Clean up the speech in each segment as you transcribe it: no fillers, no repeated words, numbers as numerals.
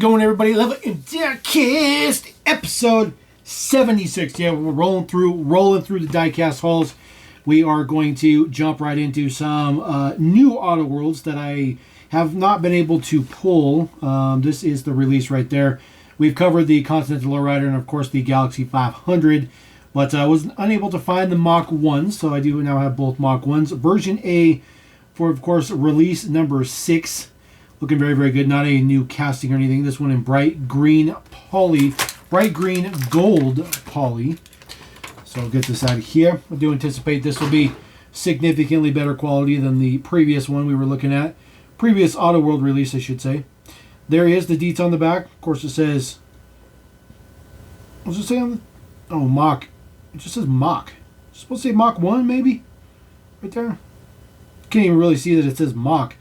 going, everybody? LevelMDiecast episode 76. Yeah, we're rolling through the Diecast hauls. We are going to jump right into some new Autoworlds that I have not been able to pull. This is the release right there. We've covered the Continental Lowrider and, of course, the Galaxy 500, but I was unable to find the Mach 1s, so I do now have both Mach 1s. Version A for, of course, release number 6. Looking very, very good. Not a new casting or anything. This one in bright green poly, bright green gold poly. So I'll get this out of here. I do anticipate this will be significantly better quality than the previous one we were looking at. Previous Autoworld release, I should say. There is the deets on the back. Of course, it says... What's it say on the... Oh, Mach. It just says Mach. It's supposed to say Mach 1, maybe? Right there. Can't even really see that it says Mach.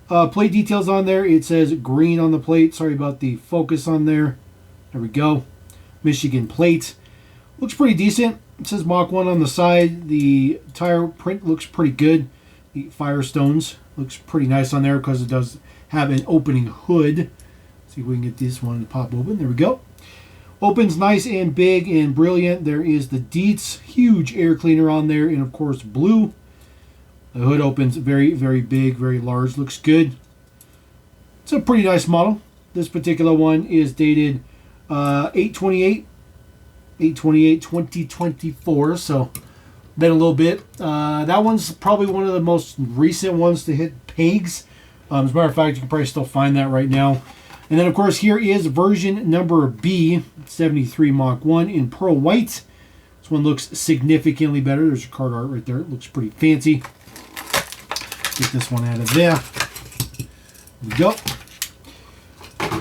Plate details on there. It says green on the plate. Sorry about the focus on there. There we go. Michigan plate. Looks pretty decent. It says Mach 1 on the side. The tire print looks pretty good. The Firestones looks pretty nice on there because it does have an opening hood. Let's see if we can get this one to pop open. There we go. Opens nice and big and brilliant. There is the deets. Huge air cleaner on there. And of course blue. The hood opens very, very big, very large. Looks good. It's a pretty nice model. This particular one is dated 8/28/2024. So been a little bit. That one's probably one of the most recent ones to hit pegs. As a matter of fact, you can probably still find that right now. And then, of course, here is version number B, 73 Mach 1 in pearl white. This one looks significantly better. There's your card art right there. It looks pretty fancy. Get this one out of there. There we go.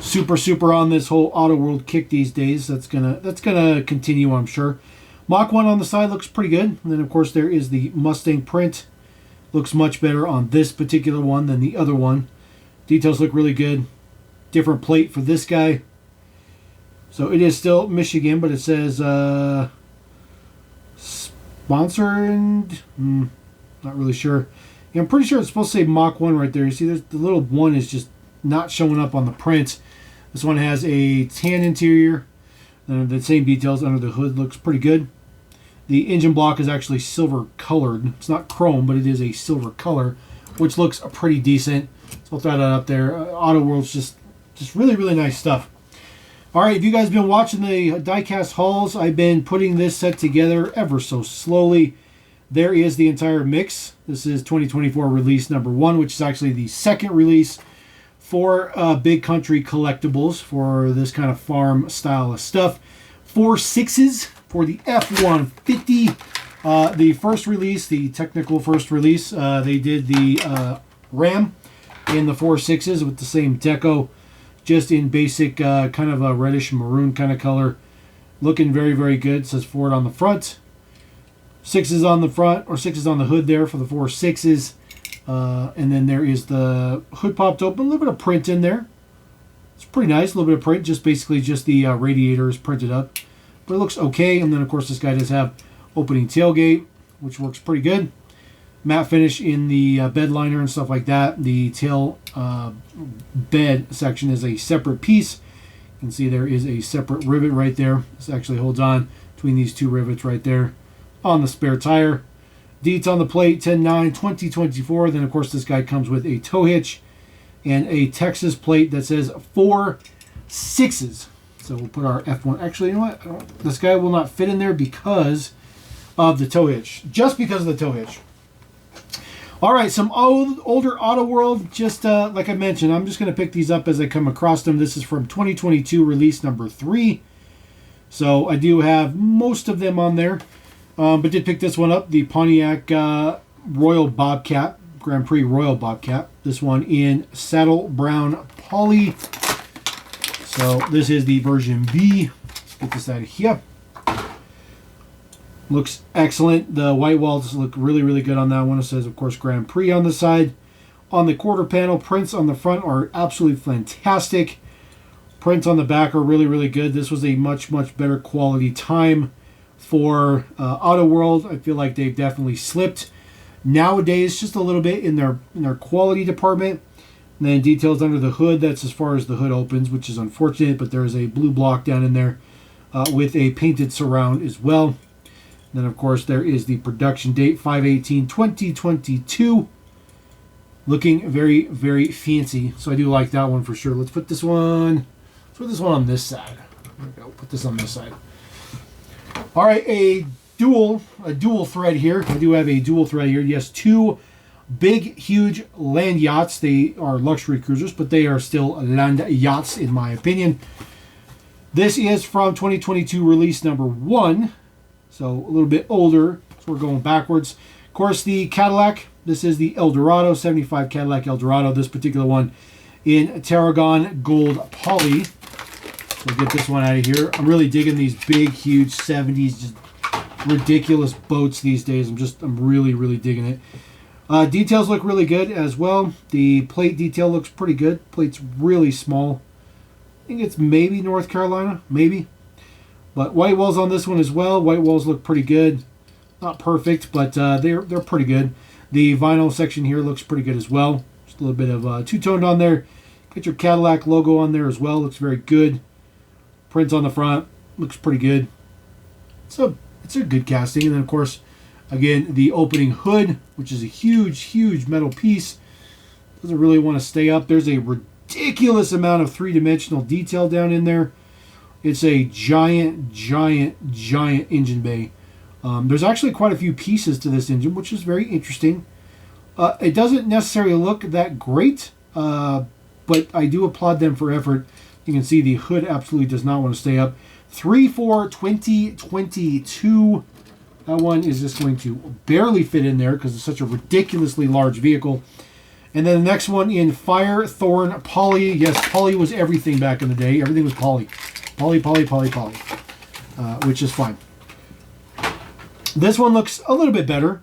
Super on this whole Autoworld kick these days. That's gonna continue, I'm sure. Mach 1 on the side looks pretty good. And then, of course, there is the Mustang print. Looks much better on this particular one than the other one. Details look really good. Different plate for this guy. So it is still Michigan, but it says sponsored. Not really sure. Yeah, I'm pretty sure it's supposed to say Mach 1 right there. You see, there's the little 1 is just not showing up on the print. This one has a tan interior. The same details under the hood. Looks pretty good. The engine block is actually silver colored. It's not chrome, but it is a silver color, which looks pretty decent. So I'll throw that up there. Autoworld's just really, really nice stuff. All right, if you guys have been watching the Diecast hauls, I've been putting this set together ever so slowly. There is the entire mix. This is 2024 release number 1, which is actually the second release for Big Country Collectibles for this kind of farm style of stuff. 4 6s for the F-150. The first release, the technical first release, they did the Ram in the 4 6s with the same deco, just in basic kind of a reddish maroon kind of color. Looking very, very good. It says Ford on the front. 6s on the front, or 6s on the hood there for the 4 6s. And then there is the hood popped open. A little bit of print in there. It's pretty nice. A little bit of print. Just basically just the radiator is printed up. But it looks okay. And then, of course, this guy does have opening tailgate, which works pretty good. Matte finish in the bed liner and stuff like that. The tail bed section is a separate piece. You can see there is a separate rivet right there. This actually holds on between these two rivets right there on the spare tire. Deets on the plate, 10/9/2024. Then, of course, this guy comes with a tow hitch and a Texas plate that says 4 6s. So we'll put our F1. Actually, you know what? This guy will not fit in there because of the tow hitch. Just because of the tow hitch. All right, some older Autoworld. Just like I mentioned, I'm just going to pick these up as I come across them. This is from 2022 release number 3. So I do have most of them on there. But did pick this one up, the Pontiac Royal Bobcat, Grand Prix Royal Bobcat. This one in saddle brown poly. So this is the version B. Let's get this out of here. Looks excellent. The white walls look really, really good on that one. It says, of course, Grand Prix on the side. On the quarter panel, prints on the front are absolutely fantastic. Prints on the back are really, really good. This was a much, much better quality time for Autoworld. I feel like they've definitely slipped nowadays just a little bit in their quality department. And then details under the hood, that's as far as the hood opens, which is unfortunate, but there is a blue block down in there with a painted surround as well. And then, of course, there is the production date, 5/18/2022. Looking very, very fancy. So I do like that one for sure. Let's put this one on this side. There we go. Put this on this side. All right, a dual thread here. I do have a dual thread here. Yes, two big, huge land yachts. They are luxury cruisers, but they are still land yachts in my opinion. This is from 2022 release number 1. So a little bit older. So we're going backwards. Of course, the Cadillac. This is the Eldorado, 75 Cadillac Eldorado. This particular one in Tarragon Gold Poly. So get this one out of here. I'm really digging these big, huge 70s, just ridiculous boats these days. I'm really, really digging it. Details look really good as well. The plate detail looks pretty good. Plate's really small. I think it's maybe North Carolina, maybe. But white walls on this one as well. White walls look pretty good. Not perfect, but they're pretty good. The vinyl section here looks pretty good as well. Just a little bit of two-toned on there. Get your Cadillac logo on there as well. Looks very good. Prints on the front. Looks pretty good. So it's a good casting. And then, of course, again, the opening hood, which is a huge, huge metal piece. Doesn't really want to stay up. There's a ridiculous amount of three-dimensional detail down in there. It's a giant, giant, giant engine bay. There's actually quite a few pieces to this engine, which is very interesting. It doesn't necessarily look that great, but I do applaud them for effort. You can see the hood absolutely does not want to stay up. 3/4/2022. That one is just going to barely fit in there because it's such a ridiculously large vehicle. And then the next one in Firethorn Poly. Yes, Poly was everything back in the day. Everything was Poly. Poly, which is fine. This one looks a little bit better.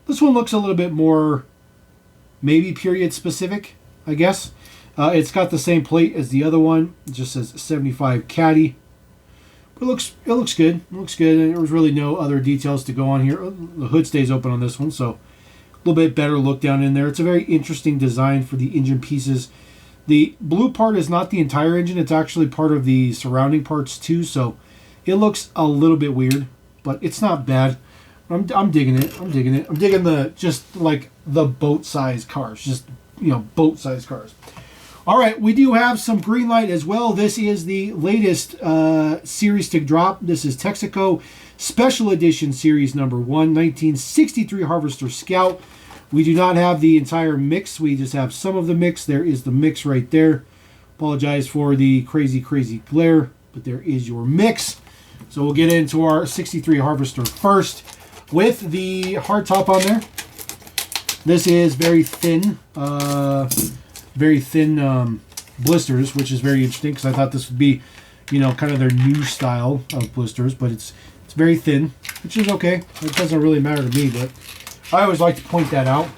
This one looks a little bit more maybe period specific, I guess. It's got the same plate as the other one. It just says 75 Caddy. But it looks good. It looks good. And there was really no other details to go on here. The hood stays open on this one, so a little bit better look down in there. It's a very interesting design for the engine pieces. The blue part is not the entire engine. It's actually part of the surrounding parts too, so it looks a little bit weird, but it's not bad. I'm digging it. I'm digging the just like the boat size cars, just boat size cars. All right, we do have some Greenlight as well. This is the latest series to drop. This is Texaco Special Edition Series number 1, 1963 Harvester Scout. We do not have the entire mix. We just have some of the mix. There is the mix right there. Apologize for the crazy, crazy glare, but there is your mix. So we'll get into our 63 Harvester first with the hardtop on there. This is very thin blisters, which is very interesting because I thought this would be, kind of their new style of blisters, but it's very thin, which is okay. It doesn't really matter to me, but I always like to point that out.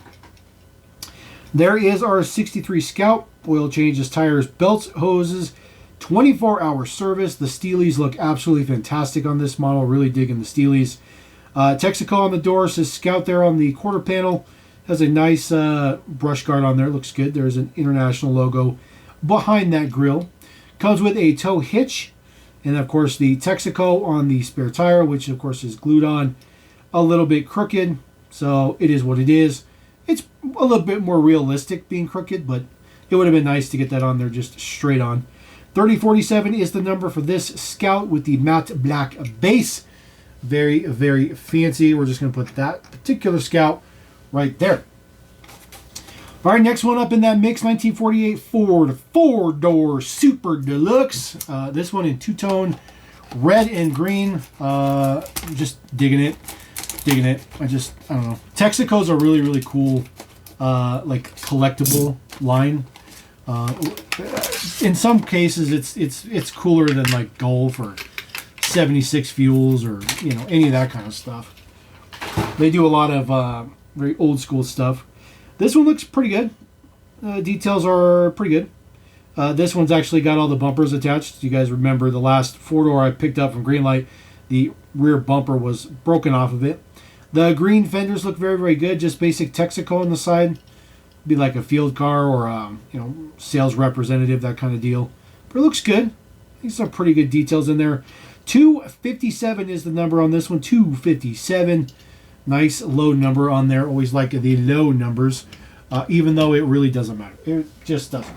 There is our 63 Scout. Oil changes, tires, belts, hoses, 24-hour service. The Steelies look absolutely fantastic on this model. Really digging the Steelies. Texaco on the door, says Scout there on the quarter panel. Has a nice brush guard on there. Looks good. There's an international logo behind that grille. Comes with a tow hitch. And, of course, the Texaco on the spare tire, which, of course, is glued on a little bit crooked. So it is what it is. It's a little bit more realistic being crooked, but it would have been nice to get that on there just straight on. 3047 is the number for this Scout with the matte black base. Very, very fancy. We're just going to put that particular Scout right there. All right, next one up in that mix, 1948 Ford 4-door Super Deluxe. This one in two-tone, red and green. Just digging it. I don't know. Texaco's a really, really cool, like collectible line. In some cases, it's cooler than like Golf or 76 Fuels or any of that kind of stuff. They do a lot of very old school stuff. This one looks pretty good. Details are pretty good. This one's actually got all the bumpers attached. You guys remember the last 4-door I picked up from Greenlight, the rear bumper was broken off of it. The green fenders look very, very good. Just basic Texaco on the side. be like a field car or sales representative, that kind of deal. But it looks good. I think some pretty good details in there. 257 is the number on this one. 257. Nice low number on there. Always like the low numbers, even though it really doesn't matter. It just doesn't.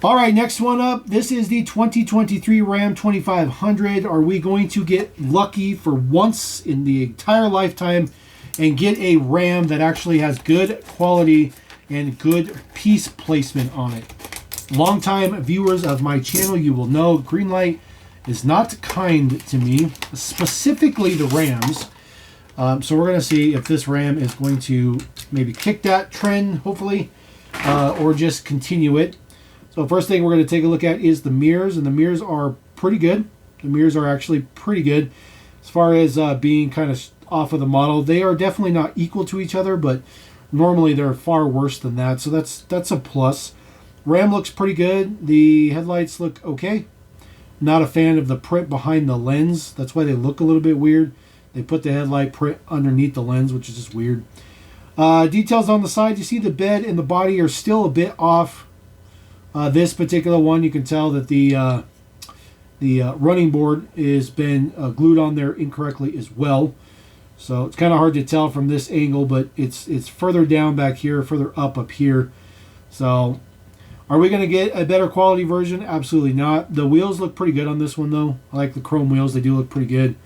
All right, next one up. This is the 2023 Ram 2500. Are we going to get lucky for once in the entire lifetime and get a Ram that actually has good quality and good piece placement on it? Longtime viewers of my channel, you will know Greenlight is not kind to me, specifically the Rams. So we're going to see if this Ram is going to maybe kick that trend, hopefully, or just continue it. So first thing we're going to take a look at is the mirrors, and the mirrors are pretty good. The mirrors are actually pretty good as far as being kind of off of the model. They are definitely not equal to each other, but normally they're far worse than that, so that's a plus. Ram looks pretty good. The headlights look okay. Not a fan of the print behind the lens. That's why they look a little bit weird. They put the headlight print underneath the lens, which is just weird. Details on the side. You see the bed and the body are still a bit off. This particular one, you can tell that the running board has been glued on there incorrectly as well. So it's kind of hard to tell from this angle, but it's further down back here, further up here. So are we going to get a better quality version? Absolutely not. The wheels look pretty good on this one, though. I like the chrome wheels. They do look pretty good.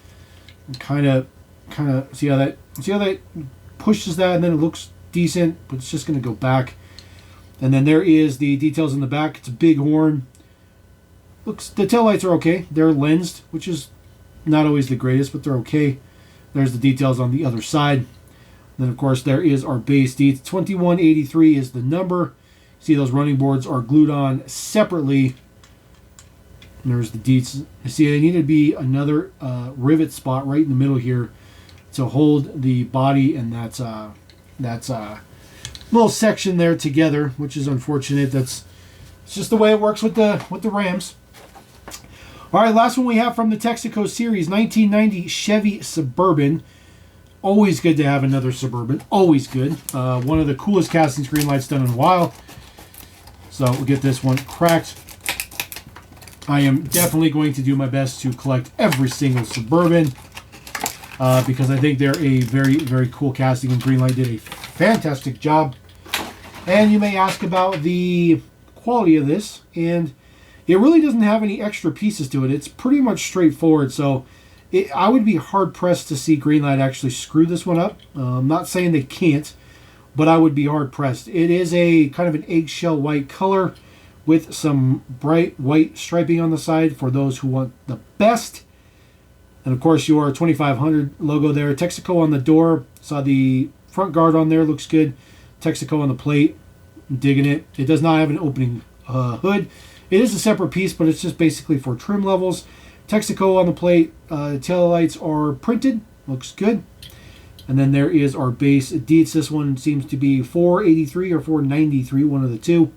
Kind of see how that pushes that, and then it looks decent, but it's just going to go back. And then there is the details in the back. It's a big horn. Looks, the taillights are okay. They're lensed, which is not always the greatest, but they're okay. There's the details on the other side. Then, of course, there is our base deets. 2183 is the number. See, those running boards are glued on separately. And there's the deets. You see, there needed to be another rivet spot right in the middle here to hold the body and that's little section there together, which is unfortunate. It's just the way it works with the Rams. All right, last one we have from the Texaco series, 1990 Chevy Suburban. Always good to have another Suburban. Always good. One of the coolest castings Greenlight's done in a while. So we'll get this one cracked. I am definitely going to do my best to collect every single Suburban because I think they're a very, very cool casting, and Greenlight did a fantastic job. And you may ask about the quality of this, and it really doesn't have any extra pieces to it. It's pretty much straightforward, so I would be hard-pressed to see Greenlight actually screw this one up. I'm not saying they can't, but I would be hard-pressed. It is a kind of an eggshell white color with some bright white striping on the side for those who want the best. And of course, your 2500 logo there. Texaco on the door. Saw the front guard on there. Looks good. Texaco on the plate. I'm digging it. It does not have an opening hood. It is a separate piece, but it's just basically for trim levels. Texaco on the plate. Tail lights are printed. Looks good. And then there is our base deets. This one seems to be 483 or 493, one of the two. You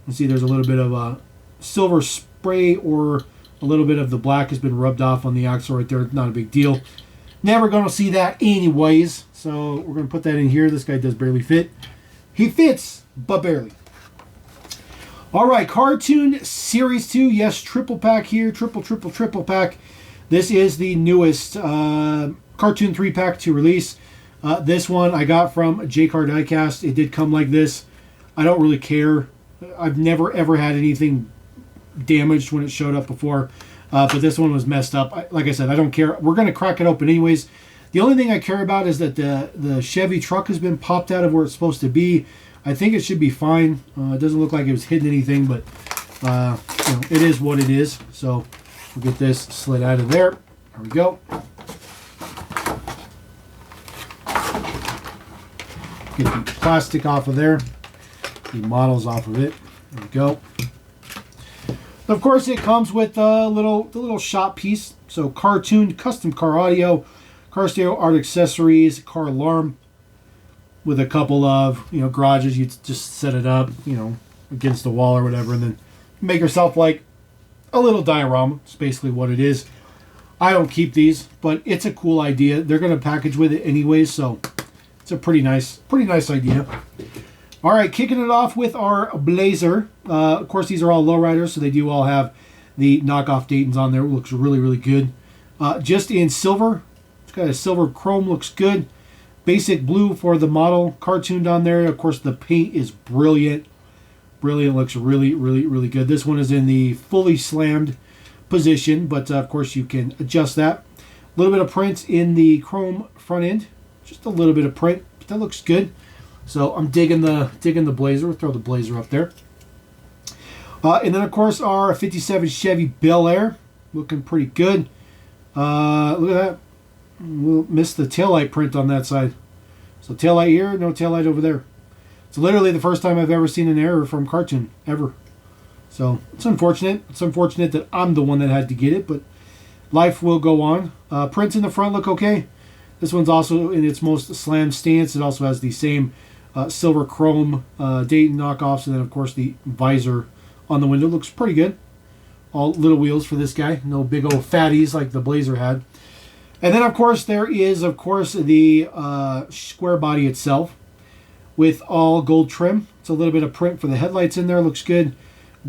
can see there's a little bit of a silver spray, or a little bit of the black has been rubbed off on the axle right there. Not a big deal. Never going to see that anyways. So we're going to put that in here. This guy does barely fit. He fits, but barely. All right, Cartoon Series 2. Yes, triple pack here. Triple pack. This is the newest Cartoon 3-pack to release. This one I got from Diecast. It did come like this. I don't really care. I've never ever had anything damaged when it showed up before. But this one was messed up. Like I said, I don't care. We're going to crack it open anyways. The only thing I care about is that the Chevy truck has been popped out of where it's supposed to be. I think it should be fine. It doesn't look like it was hitting anything, but it is what it is. So we'll get this slid out of there. There we go. Get the plastic off of there. The models off of it. There we go. Of course, it comes with the little shop piece. So cartoon, custom car audio, car stereo, art accessories, car alarm, with a couple of garages. You just set it up, against the wall or whatever, and then make yourself like a little diorama. It's basically what it is. I don't keep these, but it's a cool idea. They're going to package with it anyways, so it's a pretty nice idea. All right, kicking it off with our Blazer. Of course, these are all lowriders, so they do all have the knockoff Daytons on there. It looks really, really good. Just in silver. It's got a silver chrome, looks good. Basic blue for the model, cartooned on there. Of course, the paint is brilliant. Brilliant, looks really, really, really good. This one is in the fully slammed position, but of course you can adjust that. A little bit of print in the chrome front end. Just a little bit of print, but that looks good. So I'm digging the Blazer. We'll throw the Blazer up there. And then, of course, our 57 Chevy Bel Air. Looking pretty good. Look at that. We'll miss the taillight print on that side. So taillight here, no taillight over there. It's literally the first time I've ever seen an error from cartoon, ever. So it's unfortunate. It's unfortunate that I'm the one that had to get it, but life will go on. Prints in the front look okay. This one's also in its most slam stance. It also has the same silver chrome Dayton knockoffs, and then of course the visor on the window looks pretty good. All little wheels for this guy, no big old fatties like the Blazer had. And then of course there is the square body itself with all gold trim. It's a little bit of print for the headlights in there, looks good.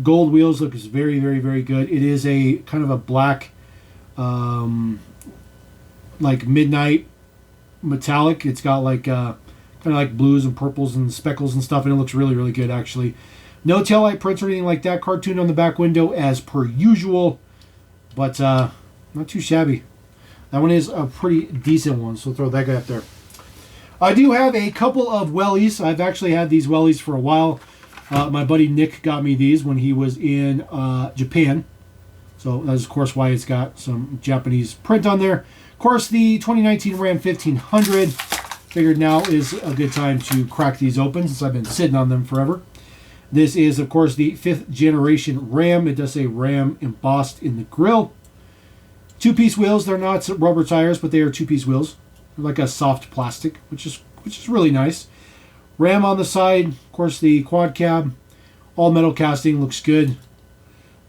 Gold wheels looks very, very, very good. It is a kind of a black like midnight metallic. It's got like kind of like blues and purples and speckles and stuff, and it looks really, really good actually. No taillight prints or anything like that. Cartoon on the back window as per usual, but not too shabby. That one is a pretty decent one, so throw that guy up there. I do have a couple of Wellies. I've actually had these Wellies for a while. My buddy Nick got me these when he was in Japan. So that's, of course, why it's got some Japanese print on there. Of course, the 2019 Ram 1500. Figured now is a good time to crack these open since I've been sitting on them forever. This is, of course, the 5th generation Ram. It does say Ram embossed in the grille. Two-piece wheels. They're not rubber tires, but they are two-piece wheels. They're like a soft plastic, which is really nice. Ram on the side. Of course, the quad cab. All metal casting. Looks good.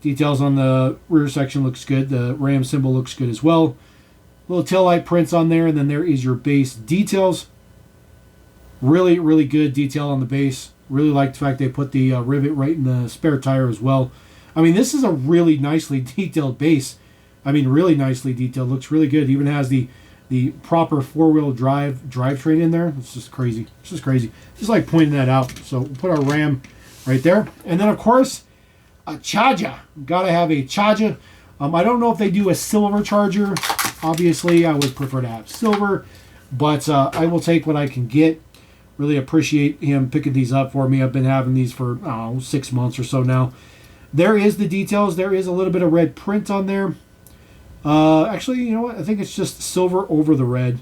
Details on the rear section looks good. The Ram symbol looks good as well. Little taillight prints on there, and then there is your base details. Really, really good detail on the base. Really like the fact they put the rivet right in the spare tire as well. I mean, this is a really nicely detailed base. I mean, really nicely detailed. Looks really good. It even has the proper four-wheel drivetrain in there. It's just crazy. It's just crazy. Just like pointing that out. So we'll put our Ram right there. And then, of course, a Charger. Got to have a Charger. I don't know if they do a silver Charger. Obviously, I would prefer to have silver. But I will take what I can get. Really appreciate him picking these up for me. I've been having these for 6 months or so now. There is the details. There is a little bit of red print on there. Actually, you know what? I think it's just silver over the red.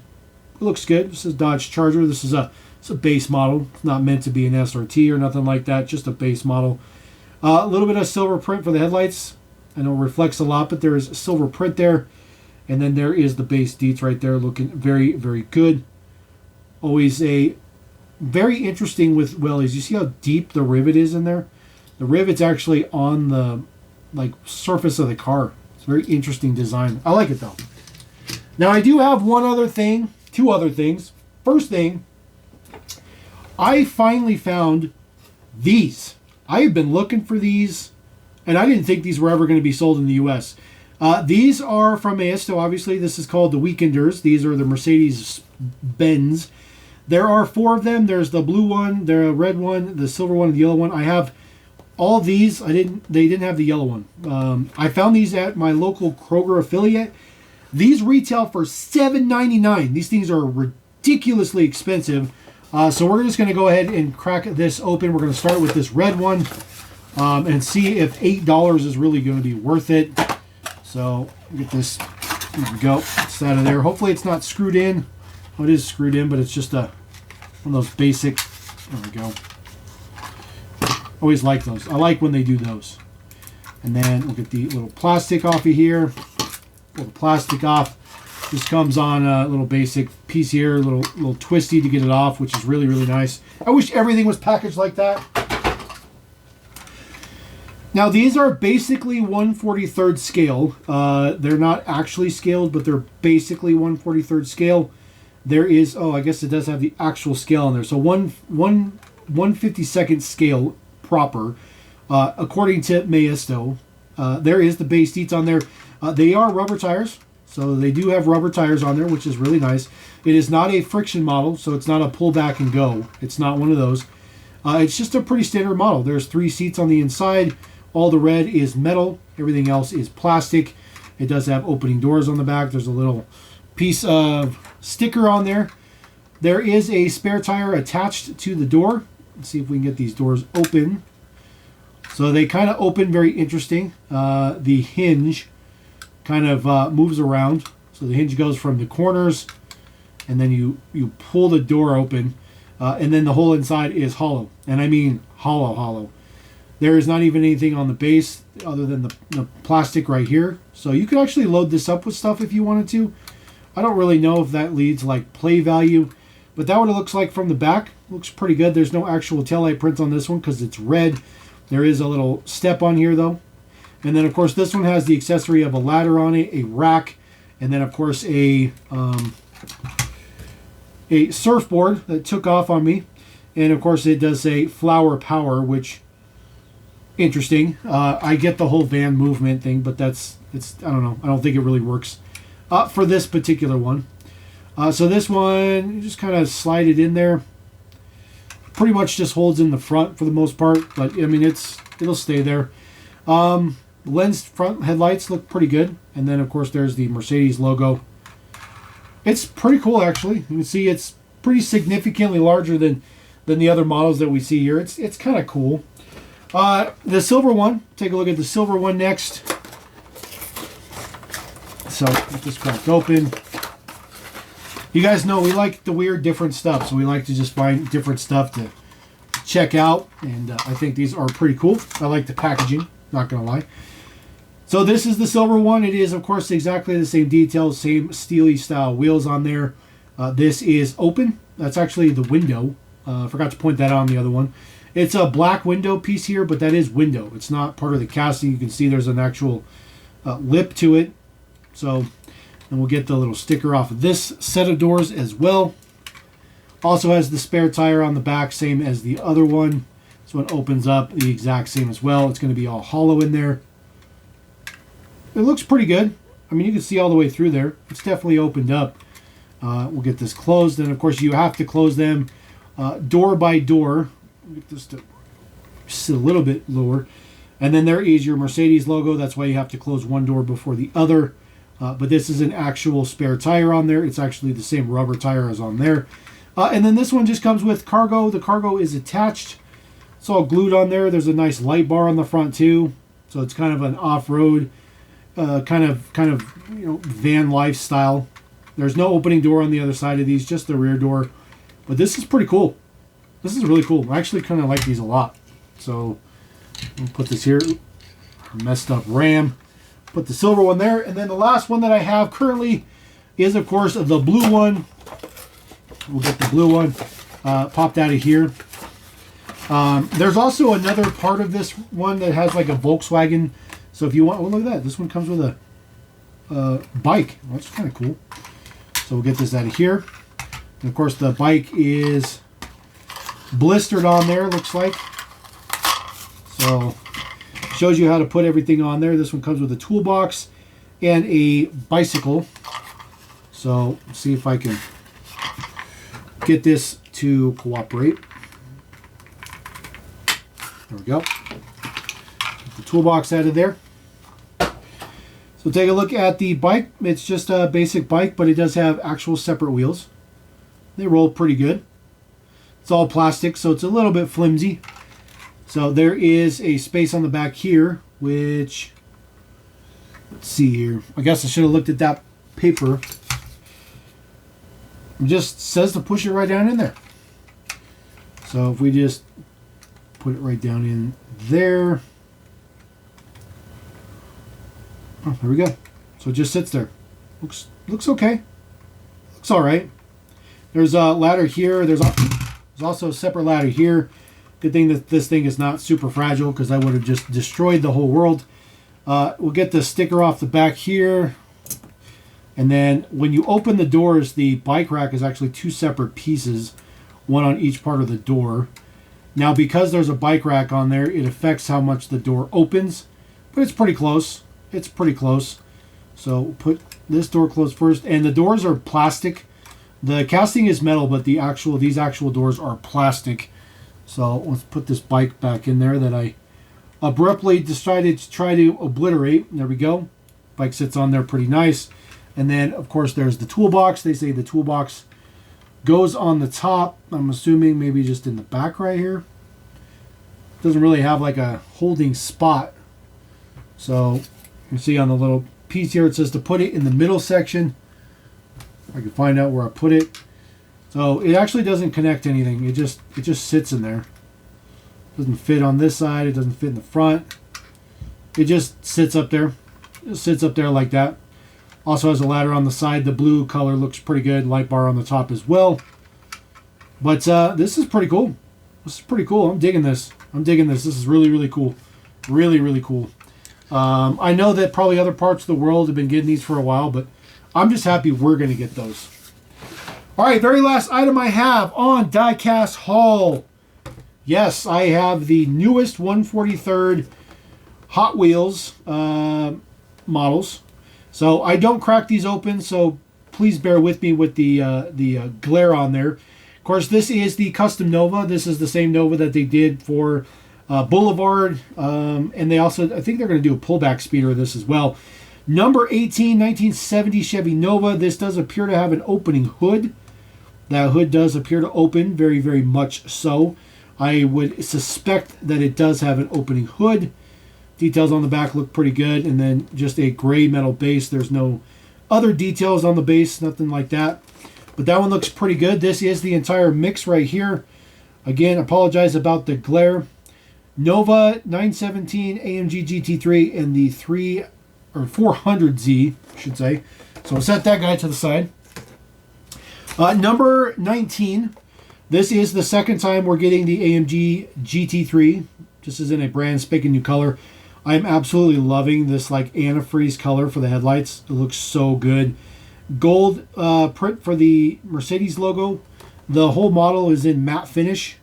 It looks good. This is Dodge Charger. This is a base model. It's not meant to be an SRT or nothing like that. Just a base model. A little bit of silver print for the headlights. I know it reflects a lot, but there is silver print there. And then there is the base deets right there, looking very, very good. Always a very interesting with Wellies. You see how deep the rivet is in there? The rivet's actually on the surface of the car. It's a very interesting design. I like it though. Now I do have two other things. First thing, I finally found these. I have been looking for these, and I didn't think these were ever going to be sold in the U.S. These are from Maisto, obviously. This is called the Weekenders. These are the Mercedes-Benz. There are 4 of them. There's the blue one, the red one, the silver one, and the yellow one. I have all these. They didn't have the yellow one. I found these at my local Kroger affiliate. These retail for $7.99. These things are ridiculously expensive. So we're just going to go ahead and crack this open. We're going to start with this red one and see if $8 is really going to be worth it. So get this. There we go. It's out of there. Hopefully it's not screwed in. Oh, it is screwed in, but it's just one of those basic. There we go. Always like those. I like when they do those. And then we'll get the little plastic off of here. Pull the plastic off. This comes on a little basic piece here, a little twisty to get it off, which is really, really nice. I wish everything was packaged like that. Now, these are basically 1/43 scale. They're not actually scaled, but they're basically 1/43 scale. There is, I guess it does have the actual scale in there. So one 1/52nd scale proper, according to Maisto. There is the base seats on there. They are rubber tires, so they do have rubber tires on there, which is really nice. It is not a friction model, so it's not a pull back and go. It's not one of those. It's just a pretty standard model. There's 3 seats on the inside. All the red is metal. Everything else is plastic. It does have opening doors on the back. There's a little piece of sticker on there. There is a spare tire attached to the door. Let's see if we can get these doors open. So they kind of open very interesting. The hinge kind of moves around. So the hinge goes from the corners, and then you pull the door open, and then the whole inside is hollow. And I mean hollow. There is not even anything on the base other than the plastic right here. So you could actually load this up with stuff if you wanted to. I don't really know if that leads like play value, but that what it looks like from the back. Looks pretty good. There's no actual taillight prints on this one because it's red. There is a little step on here though. And then of course this one has the accessory of a ladder on it, a rack, and then of course a surfboard that took off on me. And of course it does say flower power, which interesting. I get the whole van movement thing, but I don't know. I don't think it really works for this particular one. So this one, you just kind of slide it in there. Pretty much just holds in the front for the most part, but I mean it'll stay there. Lens front headlights look pretty good, and then of course there's the Mercedes logo. It's pretty cool actually. You can see it's pretty significantly larger than the other models that we see here. It's kind of cool. The silver one, take a look at the silver one next. So get this cracked open. You guys know we like the weird different stuff, so we like to just find different stuff to check out, and I think these are pretty cool. I like the packaging, not gonna lie. So this is the silver one. It is of course exactly the same details, same steely style wheels on there. This is open. That's actually the window. I forgot to point that out on the other one. It's a black window piece here, but that is window. It's not part of the casting. You can see there's an actual lip to it. So, and we'll get the little sticker off of this set of doors as well. Also has the spare tire on the back, same as the other one. This one opens up the exact same as well. It's going to be all hollow in there. It looks pretty good. I mean, you can see all the way through there. It's definitely opened up. We'll get this closed. And of course, you have to close them door by door. Get this to sit a little bit lower. And then there is your Mercedes logo. That's why you have to close one door before the other. But this is an actual spare tire on there. It's actually the same rubber tire as on there. And then this one just comes with cargo. The cargo is attached. It's all glued on there. There's a nice light bar on the front too. So it's kind of an off-road kind of van lifestyle. There's no opening door on the other side of these, just the rear door. But this is pretty cool. This is really cool. I actually kind of like these a lot. So we'll put this here. Messed up Ram. Put the silver one there. And then the last one that I have currently is, of course, the blue one. We'll get the blue one popped out of here. There's also another part of this one that has like a Volkswagen. So if you want, oh, look at that. This one comes with a bike. Well, that's kind of cool. So we'll get this out of here. And of course, the bike is blistered on there, looks like. So shows you how to put everything on there. This one comes with a toolbox and a bicycle. So let's see if I can get this to cooperate. There we go. Get the toolbox out of there. So take a look at the bike. It's just a basic bike, but it does have actual separate wheels. They roll pretty good. It's all plastic, so it's a little bit flimsy. So there is a space on the back here, which, let's see here. I guess I should have looked at that paper. It just says to push it right down in there. So if we just put it right down in there. Oh, there we go. So it just sits there. Looks okay. Looks all right. There's a ladder here. There's also a separate ladder here. Good thing that this thing is not super fragile, because I would have just destroyed the whole world. We'll get the sticker off the back here. And then when you open the doors, the bike rack is actually two separate pieces, one on each part of the door. Now, because there's a bike rack on there, it affects how much the door opens, but it's pretty close. It's pretty close. So put this door closed first, and the doors are plastic. The casting is metal, but these actual doors are plastic. So let's put this bike back in there that I abruptly decided to try to obliterate. There we go. Bike sits on there pretty nice. And then, of course, there's the toolbox. They say the toolbox goes on the top. I'm assuming maybe just in the back right here. Doesn't really have like a holding spot. So you can see on the little piece here, it says to put it in the middle section. I can find out where I put it. So it actually doesn't connect to anything. It just sits in there. Doesn't fit on this side. It doesn't fit in the front. It just sits up there. It sits up there like that. Also has a ladder on the side. The blue color looks pretty good. Light bar on the top as well. But this is pretty cool. This is pretty cool. I'm digging this. I'm digging this. This is really, really cool. Really, really cool. I know that probably other parts of the world have been getting these for a while, but I'm just happy we're going to get those. All right, very last item I have on Diecast Haul. Yes, I have the newest 143rd Hot Wheels models. So I don't crack these open, so please bear with me with the glare on there. Of course, this is the custom Nova. This is the same Nova that they did for Boulevard, and they also, I think they're going to do a pullback speeder of this as well. Number 18, 1970 Chevy Nova. This does appear to have an opening hood. That hood does appear to open, very, very much so. I would suspect that it does have an opening hood. Details on the back look pretty good, and then just a gray metal base. There's no other details on the base, nothing like that. But that one looks pretty good. This is the entire mix right here. Again, apologize about the glare. Nova 917 AMG GT3 and the 400Z, I should say. So we'll set that guy to the side. Number 19. This is the second time we're getting the AMG GT3. This is in a brand spanking new color. I'm absolutely loving this like antifreeze color for the headlights. It looks so good. Gold print for the Mercedes logo. The whole model is in matte finish,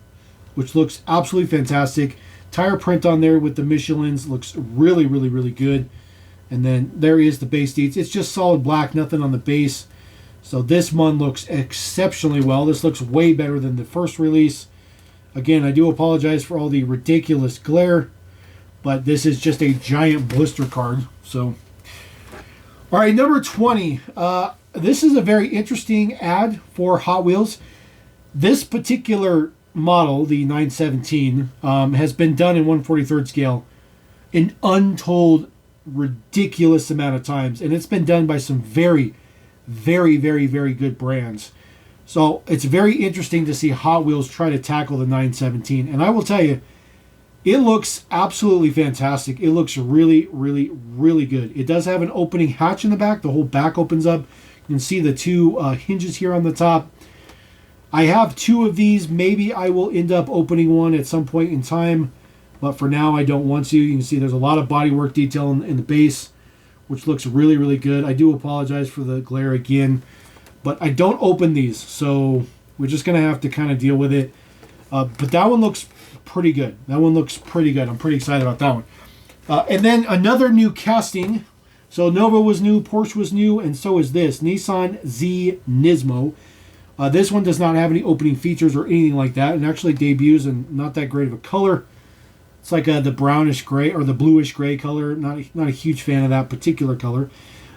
which looks absolutely fantastic. Tire print on there with the Michelins looks really, really, really good. And then there is the base deets. It's just solid black, nothing on the base. So this one looks exceptionally well. This looks way better than the first release. Again, I do apologize for all the ridiculous glare, but this is just a giant blister card. So, all right, number 20. This is a very interesting ad for Hot Wheels. This particular model, the 917, has been done in 1/43rd scale an untold ridiculous amount of times, and it's been done by some very, very, very, very good brands. So it's very interesting to see Hot Wheels try to tackle the 917, and I will tell you, it looks absolutely fantastic. It looks really, really, really good. It does have an opening hatch in the back. The whole back opens up. You can see the two hinges here on the top. I have two of these. Maybe I will end up opening one at some point in time, but for now I don't want to. You can see there's a lot of bodywork detail in the base, which looks really, really good. I do apologize for the glare again, but I don't open these, so we're just going to have to kind of deal with it. But that one looks pretty good. That one looks pretty good. I'm pretty excited about that one. And then another new casting. So Nova was new, Porsche was new, and so is this. Nissan Z Nismo. This one does not have any opening features or anything like that, and actually debuts in not that great of a color. It's like the brownish gray or the bluish gray color. Not a huge fan of that particular color.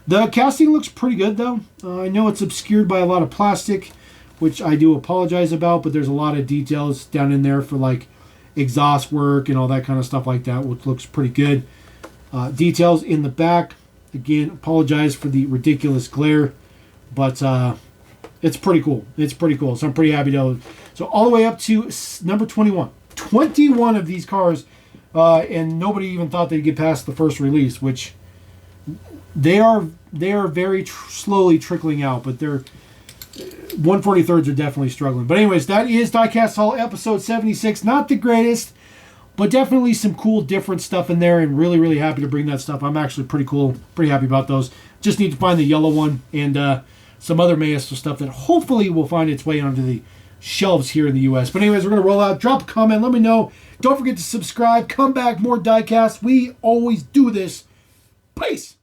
The casting looks pretty good though. I know it's obscured by a lot of plastic, which I do apologize about, but there's a lot of details down in there for like exhaust work and all that kind of stuff like that, which looks pretty good. Details in the back. Again, apologize for the ridiculous glare, but it's pretty cool. It's pretty cool. So I'm pretty happy to. So all the way up to number 21. 21 of these cars, and nobody even thought they'd get past the first release, which they are very slowly trickling out, but they're 1/43rds are definitely struggling. But anyways, that is Diecast Haul episode 76. Not the greatest, but definitely some cool different stuff in there, and really, really happy to bring that stuff. I'm actually pretty happy about those. Just need to find the yellow one and some other Maisto stuff that hopefully will find its way onto the shelves here in the U.S. But anyways, we're going to roll out. Drop a comment. Let me know. Don't forget to subscribe. Come back. More Diecast. We always do this. Peace.